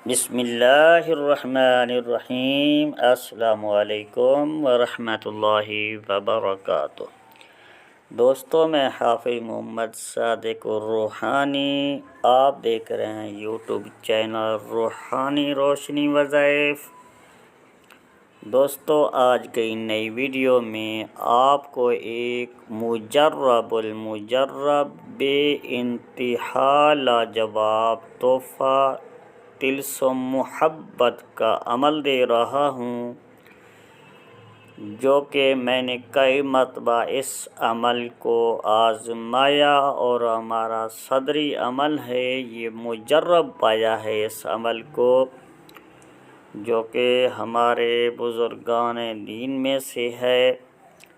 بسم اللہ الرحمن الرحیم۔ السلام علیکم ورحمۃ اللہ وبرکاتہ۔ دوستوں، میں حافظ محمد صادق الروحانی، آپ دیکھ رہے ہیں یوٹیوب چینل روحانی روشنی وظائف۔ دوستو، آج کی نئی ویڈیو میں آپ کو ایک مجرب المجرب بے انتہا لاجواب تحفہ طلسم محبت کا عمل دے رہا ہوں، جو کہ میں نے کئی مرتبہ اس عمل کو آزمایا اور ہمارا صدری عمل ہے، یہ مجرب پایا ہے اس عمل کو، جو کہ ہمارے بزرگان دین میں سے ہے،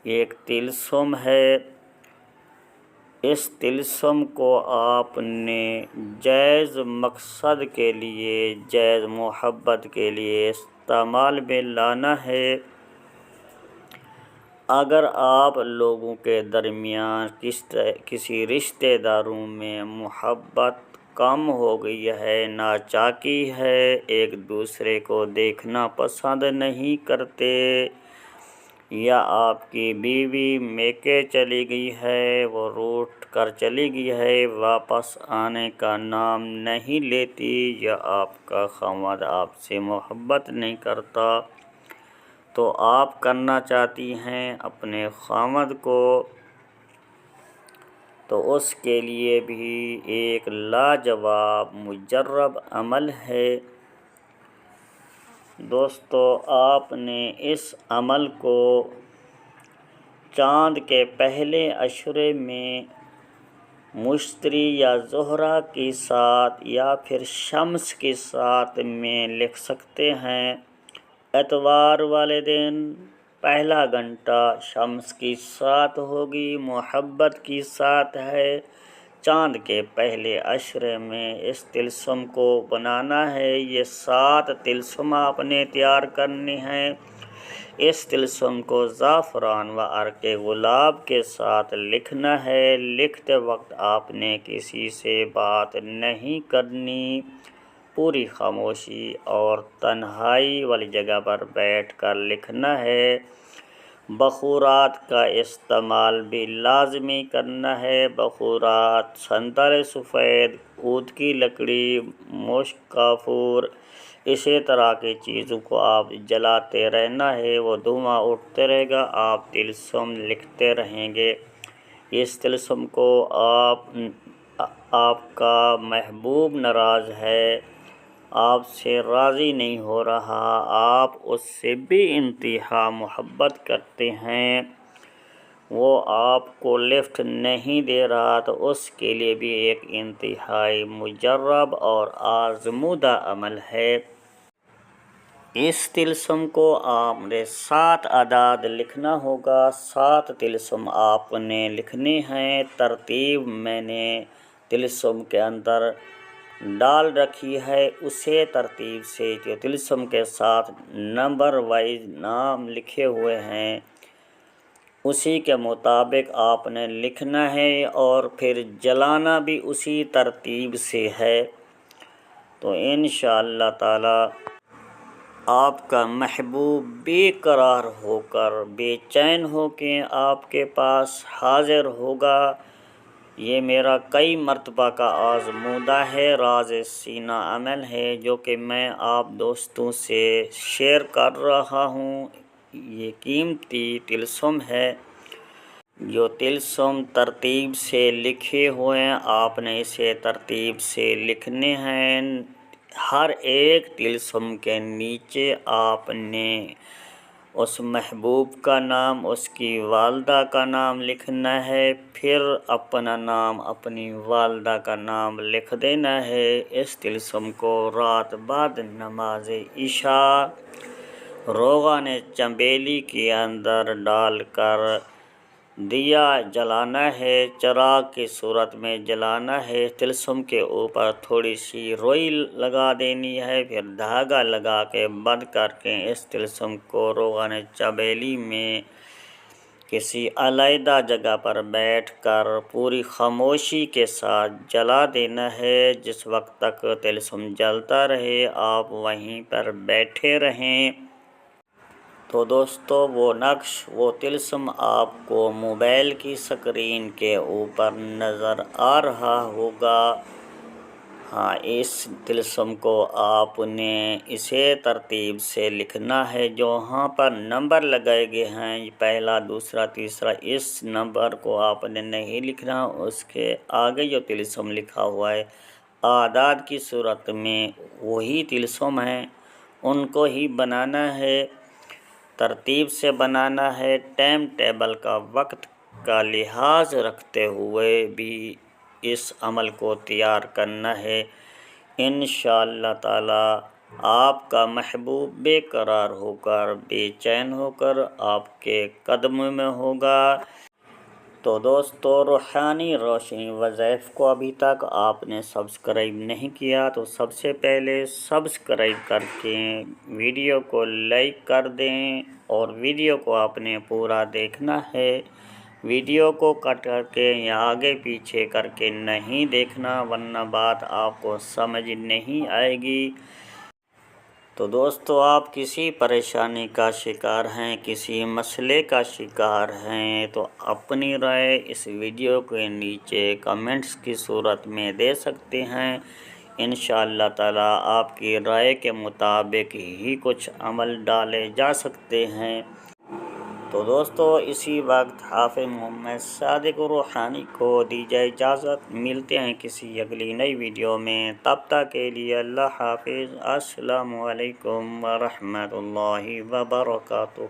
ایک طلسم ہے۔ اس طلسم کو آپ نے جائز مقصد کے لیے، جائز محبت کے لیے استعمال میں لانا ہے۔ اگر آپ لوگوں کے درمیان کسی رشتہ داروں میں محبت کم ہو گئی ہے، ناچاکی ہے، ایک دوسرے کو دیکھنا پسند نہیں کرتے، یا آپ کی بیوی میکے چلی گئی ہے، وہ روٹ کر چلی گئی ہے، واپس آنے کا نام نہیں لیتی، یا آپ کا خاوند آپ سے محبت نہیں کرتا، تو آپ کرنا چاہتی ہیں اپنے خاوند کو، تو اس کے لیے بھی ایک لاجواب مجرب عمل ہے۔ دوستو، آپ نے اس عمل کو چاند کے پہلے عشرے میں مشتری یا زہرہ کے ساتھ یا پھر شمس کے ساتھ میں لکھ سکتے ہیں۔ اتوار والے دن پہلا گھنٹہ شمس کے ساتھ ہوگی، محبت کے ساتھ ہے۔ چاند کے پہلے عشرے میں اس طلسم کو بنانا ہے۔ یہ 7 طلسم آپ نے تیار کرنے ہیں۔ اس طلسم کو زعفران و عرق گلاب کے ساتھ لکھنا ہے۔ لکھتے وقت آپ نے کسی سے بات نہیں کرنی، پوری خاموشی اور تنہائی والی جگہ پر بیٹھ کر لکھنا ہے۔ بخورات کا استعمال بھی لازمی کرنا ہے۔ بخورات سنتر سفید، عود کی لکڑی، مشک، کافور، اسی طرح کی چیزوں کو آپ جلاتے رہنا ہے، وہ دھواں اٹھتے رہے گا، آپ طلسم لکھتے رہیں گے۔ اس طلسم کو آپ کا محبوب ناراض ہے، آپ سے راضی نہیں ہو رہا، آپ اس سے بھی انتہا محبت کرتے ہیں، وہ آپ کو لفٹ نہیں دے رہا، تو اس کے لیے بھی ایک انتہائی مجرب اور آزمودہ عمل ہے۔ اس طلسم کو آپ نے 7 اعداد لکھنا ہوگا۔ 7 طلسم آپ نے لکھنے ہیں۔ ترتیب میں نے طلسم کے اندر ڈال رکھی ہے، اسی ترتیب سے جو طلسم کے ساتھ نمبر وائز نام لکھے ہوئے ہیں، اسی کے مطابق آپ نے لکھنا ہے، اور پھر جلانا بھی اسی ترتیب سے ہے۔ تو انشاءاللہ تعالی آپ کا محبوب بے قرار ہو کر، بے چین ہو کے آپ کے پاس حاضر ہوگا۔ یہ میرا کئی مرتبہ کا آزمودہ ہے، راز سینہ عمل ہے، جو کہ میں آپ دوستوں سے شیئر کر رہا ہوں۔ یہ قیمتی طلسم ہے، جو طلسم ترتیب سے لکھے ہوئے ہیں، آپ نے اسے ترتیب سے لکھنے ہیں۔ ہر ایک طلسم کے نیچے آپ نے اس محبوب کا نام، اس کی والدہ کا نام لکھنا ہے، پھر اپنا نام، اپنی والدہ کا نام لکھ دینا ہے۔ اس طلسم کو رات بعد نماز عشاء روغن چنبیلی کے اندر ڈال کر دیا جلانا ہے، چراغ کی صورت میں جلانا ہے۔ طلسم کے اوپر تھوڑی سی روئی لگا دینی ہے، پھر دھاگا لگا کے بند کر کے اس طلسم کو روغن چنبیلی میں کسی علیحدہ جگہ پر بیٹھ کر پوری خاموشی کے ساتھ جلا دینا ہے۔ جس وقت تک طلسم جلتا رہے آپ وہیں پر بیٹھے رہیں۔ تو دوستو وہ نقش، وہ طلسم آپ کو موبائل کی سکرین کے اوپر نظر آ رہا ہوگا۔ ہاں، اس طلسم کو آپ نے اسے ترتیب سے لکھنا ہے۔ جو وہاں پر نمبر لگائے گئے ہیں، پہلا، دوسرا، تیسرا، اس نمبر کو آپ نے نہیں لکھنا، اس کے آگے جو طلسم لکھا ہوا ہے اعداد کی صورت میں وہی طلسم ہیں، ان کو ہی بنانا ہے، ترتیب سے بنانا ہے، ٹائم ٹیبل کا وقت کا لحاظ رکھتے ہوئے بھی اس عمل کو تیار کرنا ہے۔ انشاءاللہ تعالی آپ کا محبوب بے قرار ہو کر، بے چین ہو کر آپ کے قدم میں ہوگا۔ تو دوستو روحانی روشنی وظائف کو ابھی تک آپ نے سبسکرائب نہیں کیا تو سب سے پہلے سبسکرائب کر کے ویڈیو کو لائک کر دیں، اور ویڈیو کو آپ نے پورا دیکھنا ہے، ویڈیو کو کٹ کر کے یا آگے پیچھے کر کے نہیں دیکھنا، ورنہ بات آپ کو سمجھ نہیں آئے گی۔ تو دوستو آپ کسی پریشانی کا شکار ہیں، کسی مسئلے کا شکار ہیں تو اپنی رائے اس ویڈیو کے نیچے کمنٹس کی صورت میں دے سکتے ہیں۔ انشاءاللہ تعالی آپ کی رائے کے مطابق ہی کچھ عمل ڈالے جا سکتے ہیں۔ تو دوستو اسی وقت حافظ محمد صادق روحانی کو دیجیے اجازت، ملتے ہیں کسی اگلی نئی ویڈیو میں، تب تک کے لیے اللہ حافظ۔ السلام علیکم ورحمۃ اللہ وبرکاتہ۔